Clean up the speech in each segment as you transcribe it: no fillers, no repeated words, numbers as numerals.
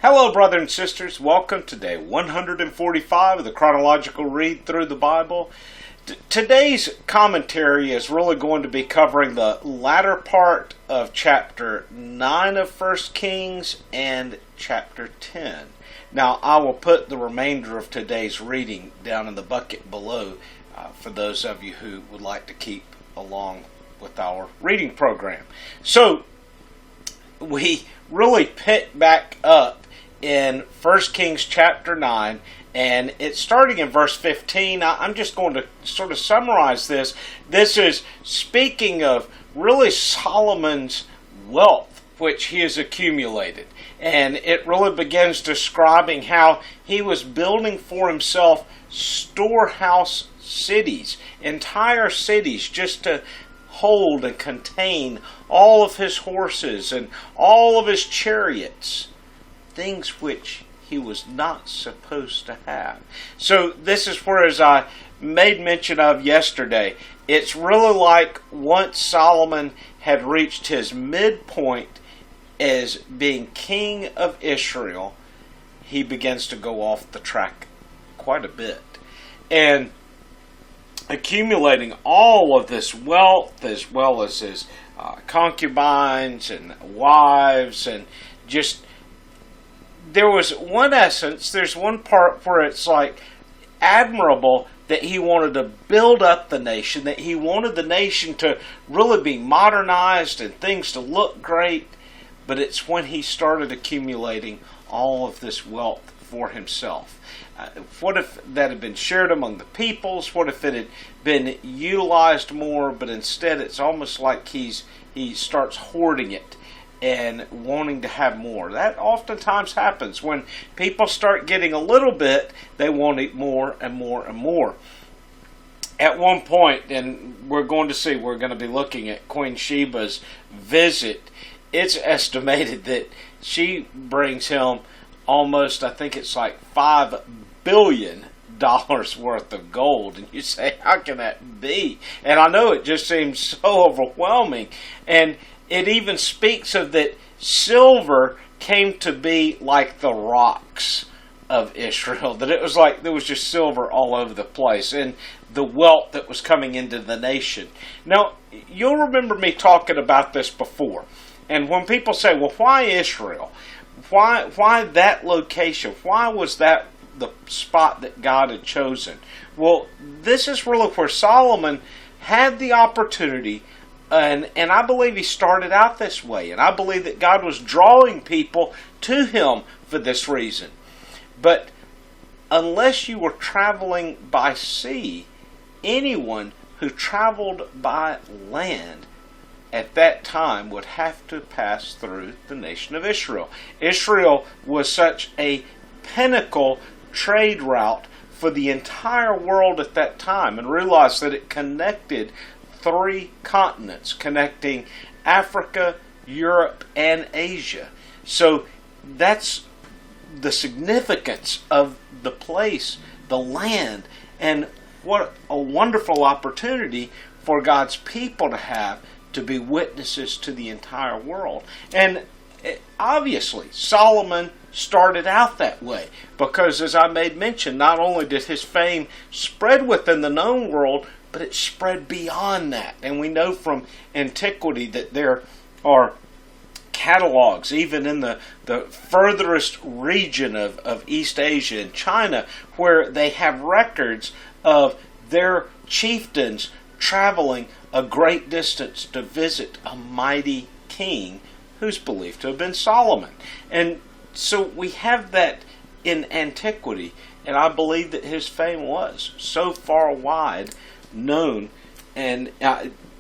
Hello, brothers and sisters. Welcome to day 145 of the Chronological Read Through the Bible. Today's commentary is really going to be covering the latter part of chapter 9 of 1 Kings and chapter 10. Now, I will put the remainder of today's reading down in the bucket below for those of you who would like to keep along with our reading program. So, we really pick back up in 1 Kings chapter 9, and it's starting in verse 15. I'm just going to sort of summarize this. This is speaking of really Solomon's wealth, which he has accumulated. And it really begins describing how he was building for himself storehouse cities, entire cities, just to hold and contain all of his horses and all of his chariots. Things which he was not supposed to have. So this is where, as I made mention of yesterday, it's really like once Solomon had reached his midpoint as being king of Israel, he begins to go off the track quite a bit. And accumulating all of this wealth, as well as his concubines and wives, and just there's one part where it's like admirable that he wanted to build up the nation, that he wanted the nation to really be modernized and things to look great, but it's when he started accumulating all of this wealth for himself. What if that had been shared among the peoples? What if it had been utilized more, but instead it's almost like he starts hoarding it and wanting to have more. That oftentimes happens. When people start getting a little bit, they want it more and more and more. At one point, and we're going to be looking at Queen Sheba's visit, it's estimated that she brings him almost, I think it's like $5 billion worth of gold. And you say, how can that be? And I know it just seems so overwhelming. And it even speaks of that silver came to be like the rocks of Israel. That it was like there was just silver all over the place. And the wealth that was coming into the nation. Now, you'll remember me talking about this before. And when people say, well, why Israel? Why that location? Why was that the spot that God had chosen? Well, this is really where Solomon had the opportunity, and I believe he started out this way, and I believe that God was drawing people to him for this reason. But unless you were traveling by sea, anyone who traveled by land at that time would have to pass through the nation of Israel. Israel was such a pinnacle trade route for the entire world at that time, and realize that it connected 3 continents, connecting Africa, Europe, and Asia. So that's the significance of the place, the land, and what a wonderful opportunity for God's people to have to be witnesses to the entire world. And obviously, Solomon started out that way because, as I made mention, not only did his fame spread within the known world, but it spread beyond that. And we know from antiquity that there are catalogs, even in the furthest region of East Asia and China, where they have records of their chieftains traveling a great distance to visit a mighty king who's believed to have been Solomon. And so we have that in antiquity, and I believe that his fame was so far wide known, and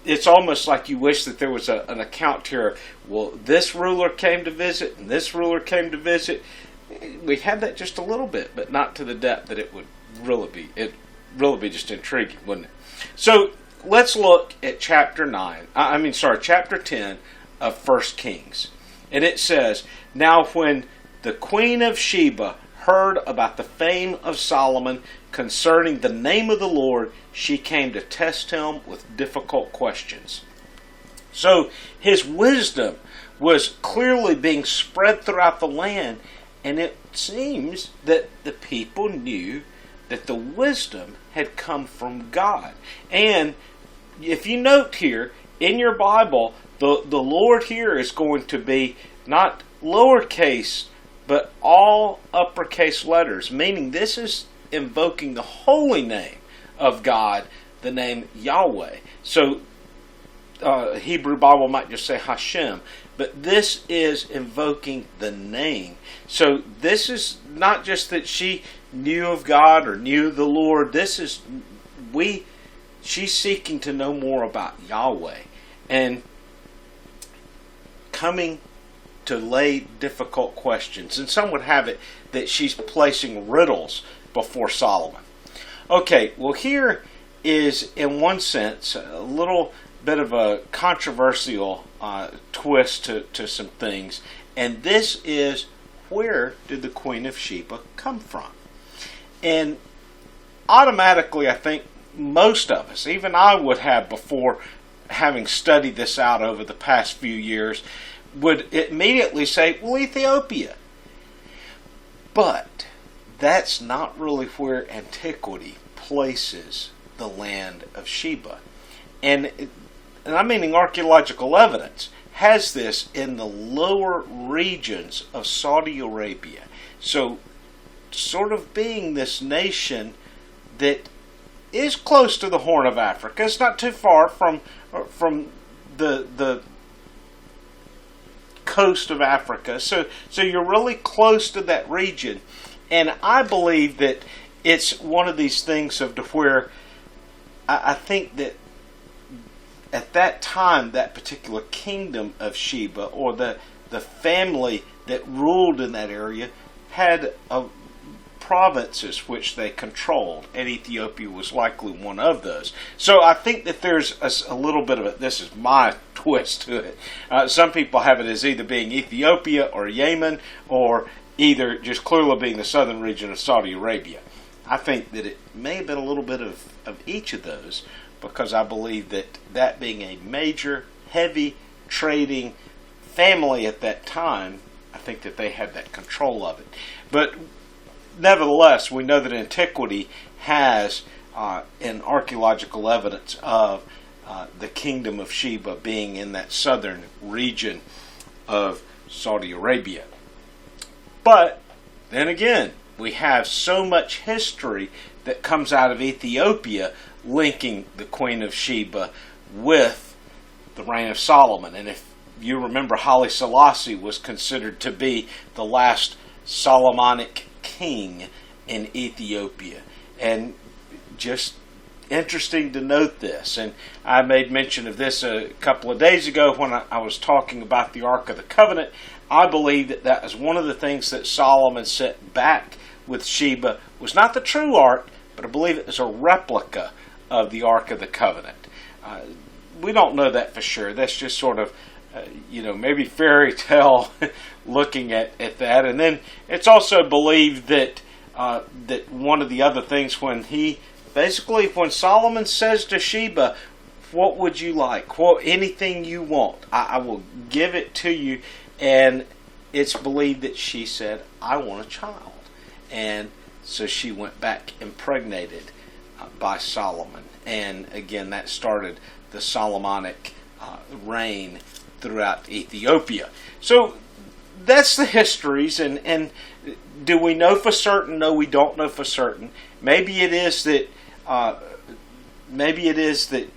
it's almost like you wish that there was an account here. Well, this ruler came to visit, and this ruler came to visit. We had that just a little bit, but not to the depth that it would really be. It really be just intriguing, wouldn't it? So let's look at chapter 10 of 1 Kings. And it says, "Now when the queen of Sheba heard about the fame of Solomon concerning the name of the Lord, she came to test him with difficult questions." So his wisdom was clearly being spread throughout the land, And it seems that the people knew that the wisdom had come from God. And if you note here, in your Bible, the Lord here is going to be not lowercase, but all uppercase letters, meaning this is invoking the holy name of God, the name Yahweh. So Hebrew Bible might just say Hashem, but this is invoking the name. So this is not just that she knew of God or knew the Lord. This is she's seeking to know more about Yahweh and coming to lay difficult questions. And some would have it that she's placing riddles before Solomon. Okay, well here is, in one sense, a little bit of a controversial twist to some things. And this is, where did the Queen of Sheba come from? And automatically, I think most of us, even I would have before having studied this out over the past few years, would immediately say, well, Ethiopia. But that's not really where antiquity places the land of Sheba. And I'm meaning archaeological evidence has this in the lower regions of Saudi Arabia. So sort of being this nation that is close to the Horn of Africa. It's not too far from the coast of Africa. So you're really close to that region. And I believe that it's one of these things of to where I think that at that time, that particular kingdom of Sheba, or the family that ruled in that area, had provinces which they controlled, and Ethiopia was likely one of those. So I think that there's a little bit of it. This is my twist to it. Some people have it as either being Ethiopia or Yemen, or either just clearly being the southern region of Saudi Arabia. I think that it may have been a little bit of each of those, because I believe that being a major, heavy trading family at that time, I think that they had that control of it. But nevertheless, we know that antiquity has an archaeological evidence of the kingdom of Sheba being in that southern region of Saudi Arabia. But then again, we have so much history that comes out of Ethiopia linking the Queen of Sheba with the reign of Solomon. And if you remember, Haile Selassie was considered to be the last Solomonic king in Ethiopia. And just interesting to note this. And I made mention of this a couple of days ago when I was talking about the Ark of the Covenant. I believe that was one of the things that Solomon set back with Sheba, was not the true Ark, but I believe it was a replica of the Ark of the Covenant. We don't know that for sure. That's just sort of, maybe fairy tale looking at that. And then it's also believed that that one of the other things, when Solomon says to Sheba, what would you like? Anything you want, I will give it to you. And it's believed that she said, I want a child. And so she went back impregnated by Solomon. And again, that started the Solomonic reign throughout Ethiopia. So that's the histories. And do we know for certain? No, we don't know for certain. Maybe it is that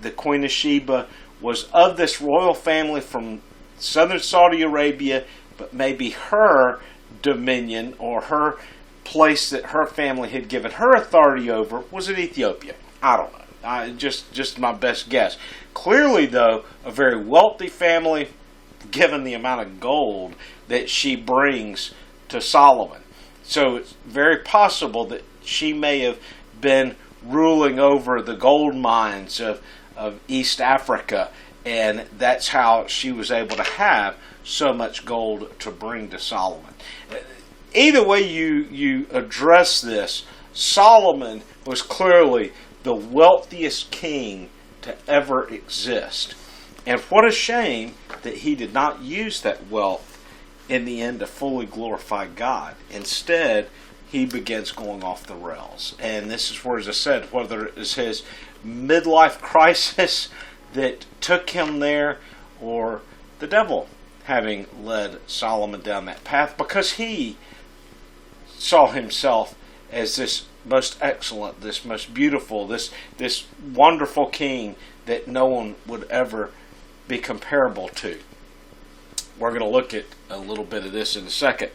the Queen of Sheba was of this royal family from southern Saudi Arabia, but maybe her dominion or her place that her family had given her authority over was in Ethiopia. I don't know. Just my best guess. Clearly, though, a very wealthy family, given the amount of gold that she brings to Solomon. So it's very possible that she may have been ruling over the gold mines of East Africa, and that's how she was able to have so much gold to bring to Solomon. Either way you address this, Solomon was clearly the wealthiest king to ever exist. And what a shame that he did not use that wealth in the end to fully glorify God. Instead, he begins going off the rails. And this is where, as I said, whether it is his midlife crisis that took him there, or the devil having led Solomon down that path, because he saw himself as this most excellent, this most beautiful, this wonderful king that no one would ever be comparable to. We're going to look at a little bit of this in a second.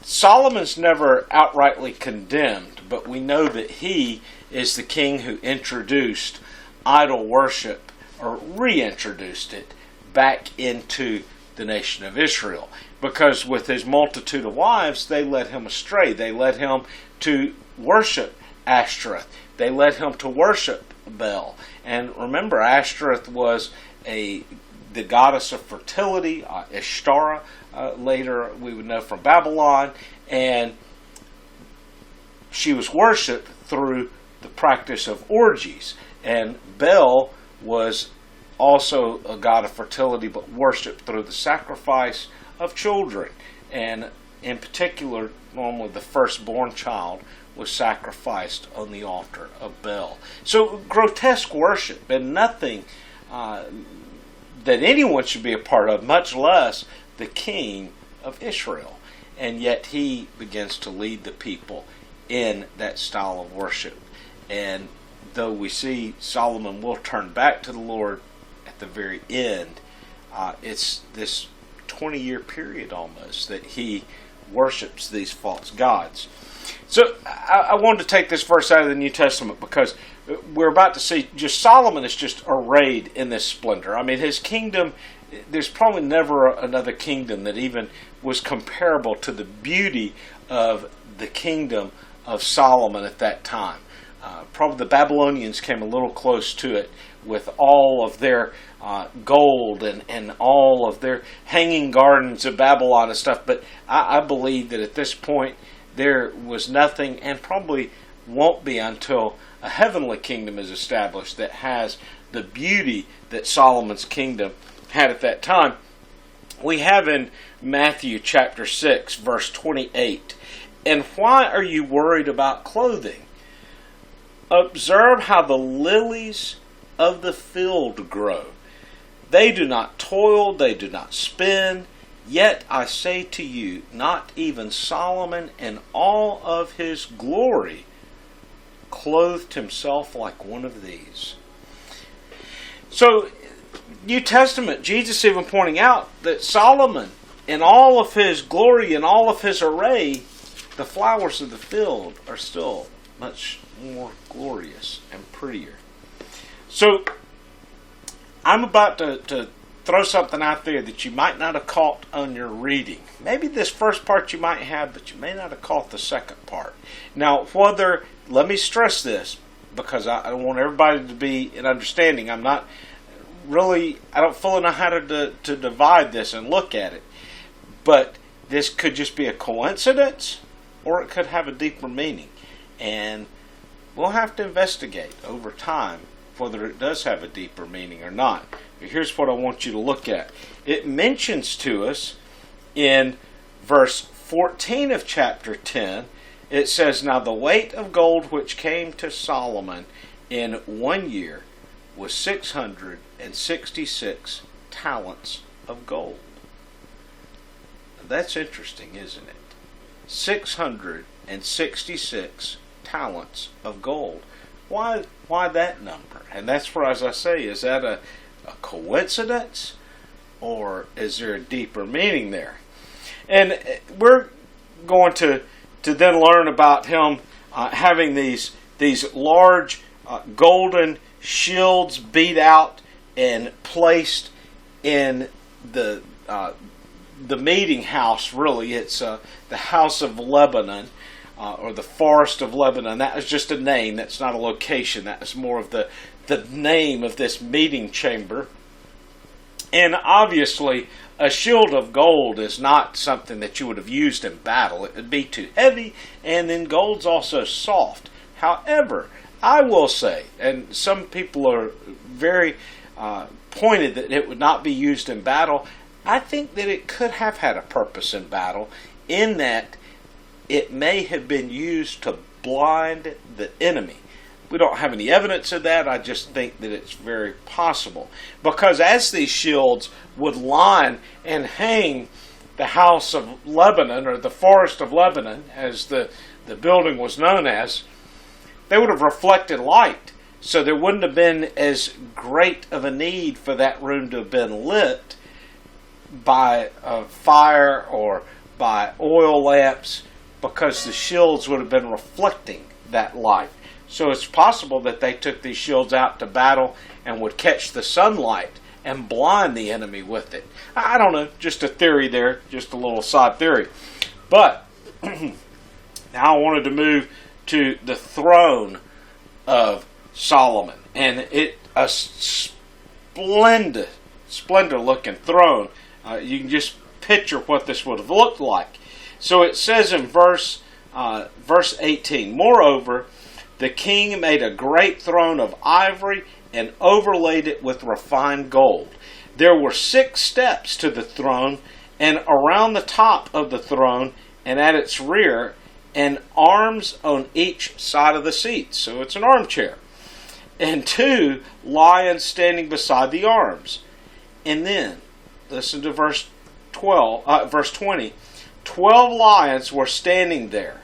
Solomon's never outrightly condemned, but we know that he is the king who introduced idol worship, or reintroduced it back into the nation of Israel. Because with his multitude of wives, they led him astray. They led him to worship Ashtoreth. They led him to worship Baal. And remember, Ashtoreth was the goddess of fertility, Ishtar, later we would know from Babylon, and she was worshipped through the practice of orgies. And Baal was also a god of fertility, but worshipped through the sacrifice of children. And in particular, normally the firstborn child was sacrificed on the altar of Baal. So grotesque worship, and nothing that anyone should be a part of, much less the king of Israel. And yet he begins to lead the people in that style of worship. And though we see Solomon will turn back to the Lord at the very end, it's this 20-year period almost that he worships these false gods. So I wanted to take this verse out of the New Testament because we're about to see just Solomon is just arrayed in this splendor. I mean, his kingdom, there's probably never another kingdom that even was comparable to the beauty of the kingdom of Solomon at that time. Probably the Babylonians came a little close to it with all of their gold and all of their hanging gardens of Babylon and stuff. But I believe that at this point there was nothing, and probably won't be until a heavenly kingdom is established that has the beauty that Solomon's kingdom had at that time. We have in Matthew chapter 6, verse 28, "And why are you worried about clothing? Observe how the lilies of the field grow. They do not toil, they do not spin. Yet I say to you, not even Solomon in all of his glory clothed himself like one of these." So, New Testament, Jesus even pointing out that Solomon, in all of his glory and all of his array, the flowers of the field are still much more glorious and prettier. So, I'm about to throw something out there that you might not have caught on your reading. Maybe this first part you might have, but you may not have caught the second part. Now, let me stress this, because I want everybody to be in understanding. I don't fully know how to divide this and look at it. But this could just be a coincidence, or it could have a deeper meaning. And we'll have to investigate over time whether it does have a deeper meaning or not. Here's what I want you to look at. It mentions to us in verse 14 of chapter 10, it says, "Now the weight of gold which came to Solomon in 1 year was 666 talents of gold." That's interesting, isn't it? 666 talents of gold. Why that number? And that's where, as I say, is that a coincidence, or is there a deeper meaning there? And we're going to then learn about him having these large golden shields beat out and placed in the meeting house. Really, it's the house of Lebanon, or the forest of Lebanon. That was just a name. That's not a location. That was more of the name of this meeting chamber. And obviously, a shield of gold is not something that you would have used in battle. It would be too heavy, and then gold's also soft. However, I will say, and some people are very pointed that it would not be used in battle, I think that it could have had a purpose in battle, in that it may have been used to blind the enemy. We don't have any evidence of that. I just think that it's very possible. Because as these shields would line and hang the house of Lebanon, or the forest of Lebanon, as the building was known as, they would have reflected light. So there wouldn't have been as great of a need for that room to have been lit by fire or by oil lamps, because the shields would have been reflecting that light. So it's possible that they took these shields out to battle and would catch the sunlight and blind the enemy with it. I don't know, just a theory there, just a little side theory. But now I wanted to move to the throne of Solomon, and a splendid looking throne. You can just picture what this would have looked like. So it says in verse 18, "Moreover, the king made a great throne of ivory and overlaid it with refined gold. There were 6 steps to the throne, and around the top of the throne and at its rear, and arms on each side of the seats." So it's an armchair. "And 2 lions standing beside the arms." And then, listen to verse 20. 12 lions were standing there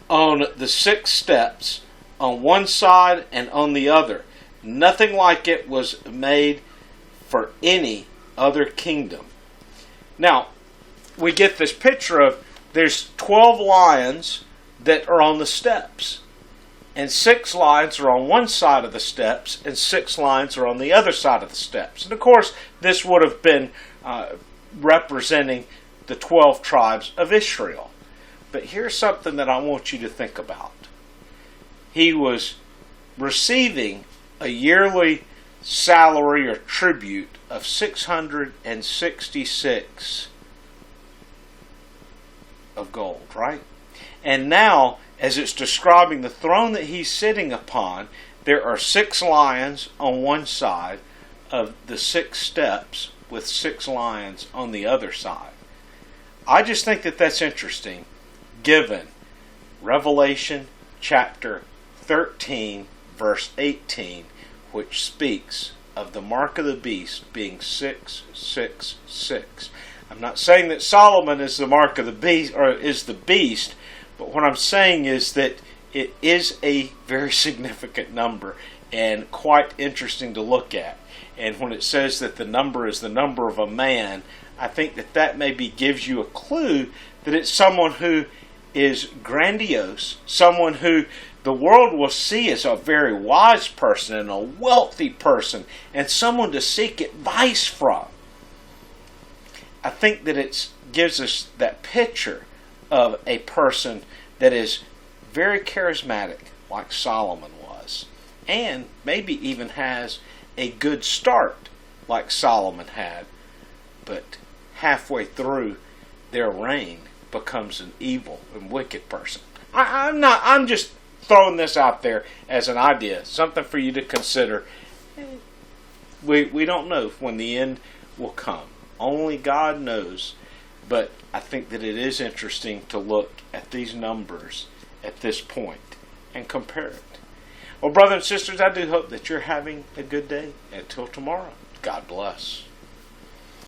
on the 6 steps, on one side and on the other. Nothing like it was made for any other kingdom. Now, we get this picture of there's 12 lions that are on the steps, and 6 lions are on one side of the steps, and 6 lions are on the other side of the steps. And of course, this would have been representing the 12 tribes of Israel. But here's something that I want you to think about. He was receiving a yearly salary or tribute of 666 of gold, right? And now, as it's describing the throne that he's sitting upon, there are 6 lions on one side of the 6 steps, with 6 lions on the other side. I just think that that's interesting, given Revelation chapter 13, verse 18, which speaks of the mark of the beast being 666. I'm not saying that Solomon is the mark of the beast, or is the beast, but what I'm saying is that it is a very significant number and quite interesting to look at. And when it says that the number is the number of a man, I think that that maybe gives you a clue that it's someone who is grandiose, someone who the world will see as a very wise person and a wealthy person, and someone to seek advice from. I think that it gives us that picture of a person that is very charismatic, like Solomon was, and maybe even has a good start, like Solomon had, but halfway through their reign becomes an evil and wicked person. I'm just throwing this out there as an idea, something for you to consider. We don't know when the end will come. Only God knows. But I think that it is interesting to look at these numbers at this point and compare it. Well, brothers and sisters, I do hope that you're having a good day. Until tomorrow, God bless.